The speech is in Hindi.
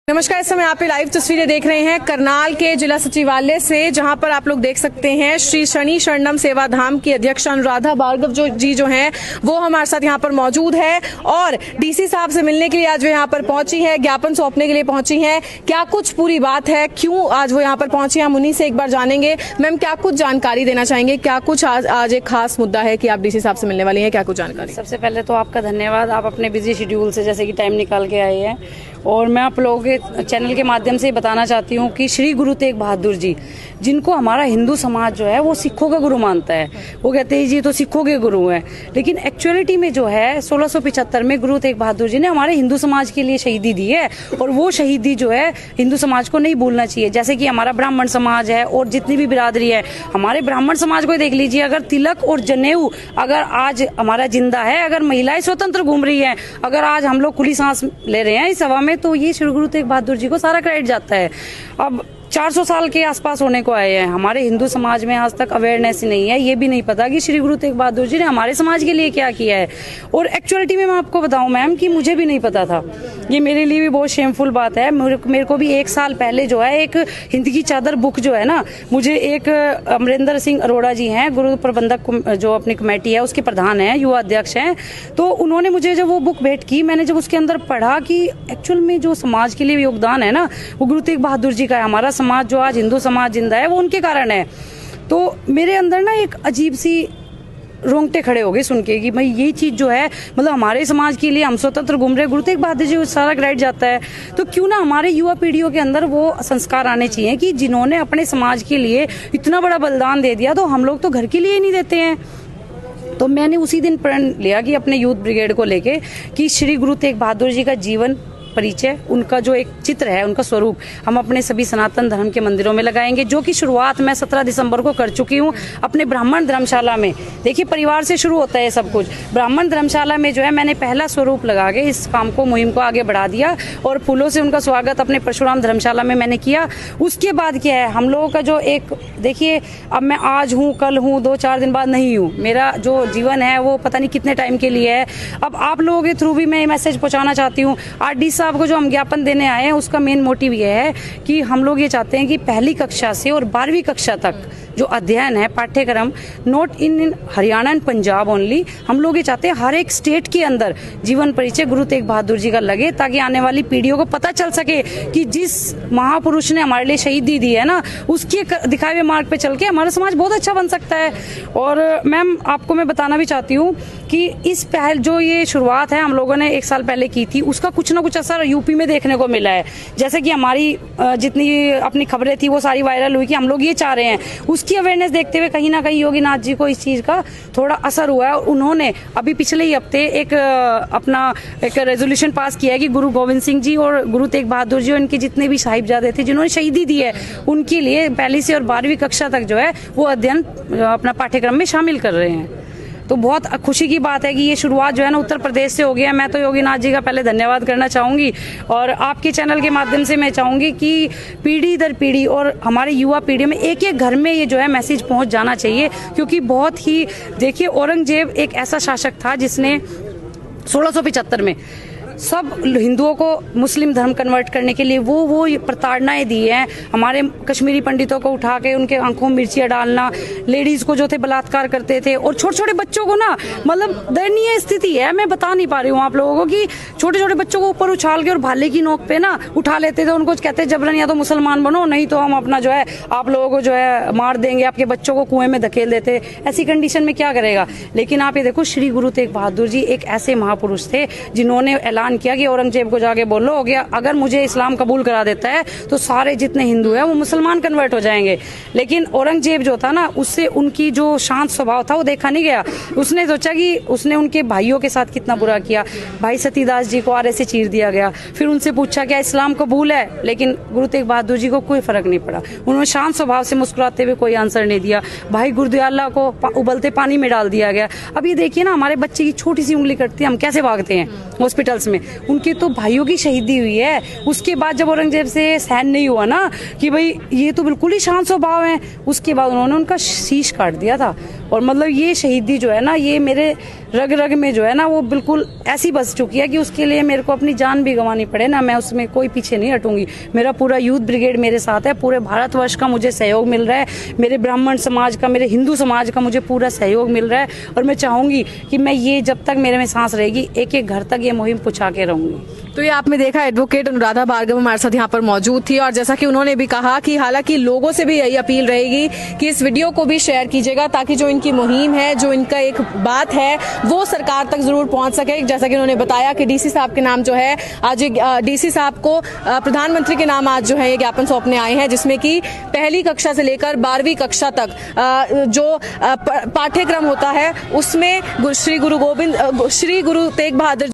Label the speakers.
Speaker 1: नमस्कार। इस समय आप लाइव तस्वीरें देख रहे हैं करनाल के जिला सचिवालय से, जहां पर आप लोग देख सकते हैं श्री शनि शरणम सेवा धाम की अध्यक्ष अनुराधा भार्गव जो हैं वो हमारे साथ यहां पर मौजूद है और डीसी साहब से मिलने के लिए आज वो यहां पर पहुंची है, ज्ञापन सौंपने के लिए पहुंची हैं। क्या कुछ पूरी बात है, क्यों आज वो यहां पर पहुंची, हम उन्हीं से एक बार जानेंगे। मैम, क्या कुछ जानकारी देना चाहेंगे, क्या कुछ आज एक खास मुद्दा है कि आप डीसी साहब से मिलने वाली हैं, क्या कुछ जानकारी?
Speaker 2: सबसे पहले तो आपका धन्यवाद, आप अपने बिजी शेड्यूल से जैसे कि टाइम निकाल के आए हैं। और मैं आप लोगों के चैनल के माध्यम से बताना चाहती हूँ कि श्री गुरु तेग बहादुर जी, जिनको हमारा हिंदू समाज जो है वो सिखों का गुरु मानता है, वो कहते हैं जी तो सिखों के गुरु हैं, लेकिन एक्चुअलिटी में जो है 1675 में गुरु तेग बहादुर जी ने हमारे हिंदू समाज के लिए शहीदी दी है। और वो शहीदी जो है हिंदू समाज को नहीं भूलना चाहिए। जैसे कि हमारा ब्राह्मण समाज है और जितनी भी बिरादरी है, हमारे ब्राह्मण समाज को देख लीजिए, अगर तिलक और जनेऊ अगर आज हमारा जिंदा है, अगर महिलाएं स्वतंत्र घूम रही है, अगर आज हम लोग खुली सांस ले रहे हैं इस हवा में, तो ये श्री गुरु तेग बहादुर जी को सारा क्रेडिट जाता है। अब 400 साल के आसपास होने को आए हैं, हमारे हिंदू समाज में आज तक अवेयरनेस ही नहीं है, ये भी नहीं पता कि श्री गुरु तेग बहादुर जी ने हमारे समाज के लिए क्या किया है। और एक्चुअलिटी में मैं आपको बताऊं मैम कि मुझे भी नहीं पता था, ये मेरे लिए भी बहुत शेमफुल बात है। मेरे को भी 1 साल पहले जो है एक हिंद की चादर बुक जो है ना, मुझे एक अमरिंदर सिंह अरोड़ा जी हैं, गुरु प्रबंधक जो अपनी कमेटी है उसके प्रधान है, युवा अध्यक्ष हैं, तो उन्होंने मुझे जब वो बुक भेंट की, मैंने जब उसके अंदर पढ़ा कि एक्चुअल में जो समाज के लिए योगदान है ना वो गुरु तेग बहादुर जी का है। हमारा समाज जो आज हिंदू समाज जिंदा है वो उनके कारण है। तो मेरे अंदर ना एक अजीब सी रोंगटे खड़े हो गए सुन के कि भाई ये चीज जो है, मतलब हमारे समाज के लिए हम स्वतंत्र घूम रहे, गुरु तेग बहादुर जी को सारा क्रेडिट जाता है, तो क्यों ना हमारे युवा पीढ़ियों के अंदर वो संस्कार आने चाहिए कि जिन्होंने अपने समाज के लिए इतना बड़ा बलिदान दे दिया तो हम लोग तो घर के लिए ही नहीं देते हैं। तो मैंने उसी दिन प्रण लिया कि अपने यूथ ब्रिगेड को लेके कि श्री गुरु तेग बहादुर जी का जीवन परिचय, उनका जो एक चित्र है, उनका स्वरूप हम अपने सभी सनातन धर्म के मंदिरों में लगाएंगे, जो कि शुरुआत मैं 17 दिसंबर को कर चुकी हूँ अपने ब्राह्मण धर्मशाला में। देखिए, परिवार से शुरू होता है सब कुछ। ब्राह्मण धर्मशाला में जो है मैंने पहला स्वरूप लगा के इस काम को, मुहिम को आगे बढ़ा दिया और फूलों से उनका स्वागत अपने परशुराम धर्मशाला में मैंने किया। उसके बाद क्या है, हम लोगों का जो एक, देखिए अब मैं आज हूँ, कल हूँ, 2-4 दिन बाद नहीं हूँ, मेरा जो जीवन है वो पता नहीं कितने टाइम के लिए है। अब आप लोगों के थ्रू भी मैं ये मैसेज पहुंचाना चाहती हूँ, आरडी साहब को जो हम ज्ञापन देने आए हैं उसका मेन मोटिव ये है कि हम लोग ये चाहते हैं कि पहली कक्षा से और 12वीं कक्षा तक जो अध्ययन है, पाठ्यक्रम, not in Haryana and Punjab only, हम लोग ये चाहते हैं हर एक स्टेट के अंदर जीवन परिचय गुरु तेग बहादुर जी का लगे, ताकि आने वाली पीढ़ियों को पता चल सके कि जिस महापुरुष ने हमारे लिए शहीदी दी है ना, उसके दिखाए हुए मार्ग पे चल के हमारा समाज बहुत अच्छा बन सकता है। और मैम आपको मैं बताना भी चाहती हूँ कि इस पहल जो ये शुरुआत है हम लोगों ने 1 साल पहले की थी, उसका कुछ ना कुछ असर यूपी में देखने को मिला है। जैसे कि हमारी जितनी अपनी खबरें थी वो सारी वायरल हुई कि हम लोग ये चाह रहे हैं, उसकी अवेयरनेस देखते हुए कहीं ना कहीं योगीनाथ जी को इस चीज का थोड़ा असर हुआ है। और उन्होंने अभी पिछले ही हफ्ते एक अपना एक रेजोल्यूशन पास किया है कि गुरु गोविंद सिंह जी और गुरु तेग बहादुर जी और इनके जितने भी साहिबजादे थे जिन्होंने शहीदी दी है, उनके लिए पहली से और 12वीं कक्षा तक जो है वो अध्ययन अपना पाठ्यक्रम में शामिल कर रहे हैं। तो बहुत खुशी की बात है कि ये शुरुआत जो है ना उत्तर प्रदेश से हो गया। मैं तो योगीनाथ जी का पहले धन्यवाद करना चाहूंगी और आपके चैनल के माध्यम से मैं चाहूंगी कि पीढ़ी दर पीढ़ी और हमारे युवा पीढ़ी में एक एक घर में ये जो है मैसेज पहुंच जाना चाहिए, क्योंकि बहुत ही, देखिए औरंगजेब एक ऐसा शासक था जिसने 1675 में सब हिंदुओं को मुस्लिम धर्म कन्वर्ट करने के लिए वो प्रताड़नाएं दी हैं। हमारे कश्मीरी पंडितों को उठा के उनके आंखों में मिर्चियां डालना, लेडीज को जो थे बलात्कार करते थे, और छोटे छोटे बच्चों को ना, मतलब दयनीय स्थिति है, मैं बता नहीं पा रही हूँ आप लोगों को कि छोटे छोटे बच्चों को ऊपर उछाल के और भाले की नोक पे ना उठा लेते थे, उनको कहते जबरन या तो मुसलमान बनो, नहीं तो हम अपना जो है आप लोगों को जो है मार देंगे, आपके बच्चों को कुएं में धकेल देते। ऐसी कंडीशन में क्या करेगा। लेकिन आप ये देखो, श्री गुरु तेग बहादुर जी एक ऐसे महापुरुष थे जिन्होंने ऐलान किया कि औरंगजेब को जाके बोलो हो गया, अगर मुझे इस्लाम कबूल करा देता है तो सारे जितने हिंदू हैं वो मुसलमान कन्वर्ट हो जाएंगे। लेकिन औरंगजेब जो था ना, उससे उनकी जो शांत स्वभाव था वो देखा नहीं गया। उसने सोचा कि उसने उनके भाइयों के साथ कितना बुरा किया। भाई सतीदास जी को आरे से चीर दिया गया, फिर उनसे पूछा क्या इस्लाम कबूल है, लेकिन गुरु तेग बहादुर जी को कोई फर्क नहीं पड़ा। उन्होंने शांत स्वभाव से मुस्कुराते हुए कोई आंसर नहीं दिया। भाई गुरदयाला को उबलते पानी में डाल दिया गया। अब ये देखिए ना, हमारे बच्चे की छोटी सी उंगली कटती है, हम कैसे भागते हैं हॉस्पिटल्स में। उनके तो भाइयों की शहीदी हुई है। उसके बाद जब औरंगजेब से सहन नहीं हुआ ना कि भाई ये तो बिल्कुल ही शांत स्वभाव है, उसके बाद उन्होंने उनका शीश काट दिया था। और मतलब ये शहीदी जो है ना, ये मेरे रग रग में जो है ना, वो बिल्कुल ऐसी बस चुकी है कि उसके लिए मेरे को अपनी जान भी गंवानी पड़े ना, मैं उसमें कोई पीछे नहीं हटूंगी। मेरा पूरा यूथ ब्रिगेड मेरे साथ है, पूरे भारतवर्ष का मुझे सहयोग मिल रहा है, मेरे ब्राह्मण समाज का, मेरे हिंदू समाज का मुझे पूरा सहयोग मिल रहा है। और मैं चाहूंगी कि मैं ये जब तक मेरे में सांस रहेगी, एक एक घर तक ये मुहिम पहुंचा के रहूंगी।
Speaker 1: तो ये आपने देखा, एडवोकेट अनुराधा भार्गव हमारे साथ यहाँ पर मौजूद थी, और जैसा कि उन्होंने भी कहा कि हालांकि लोगों से भी यही अपील रहेगी कि इस वीडियो को भी शेयर कीजिएगा, ताकि जो इनकी मुहिम है, जो इनका एक बात है, वो सरकार तक जरूर पहुंच सके। जैसा कि उन्होंने बताया कि डीसी साहब के नाम जो है आज, डीसी साहब को प्रधानमंत्री के नाम आज जो है ये ज्ञापन सौंपने आए हैं, जिसमें कि पहली कक्षा से लेकर 12वीं कक्षा तक जो पाठ्यक्रम होता है उसमें श्री गुरु तेग बहादुर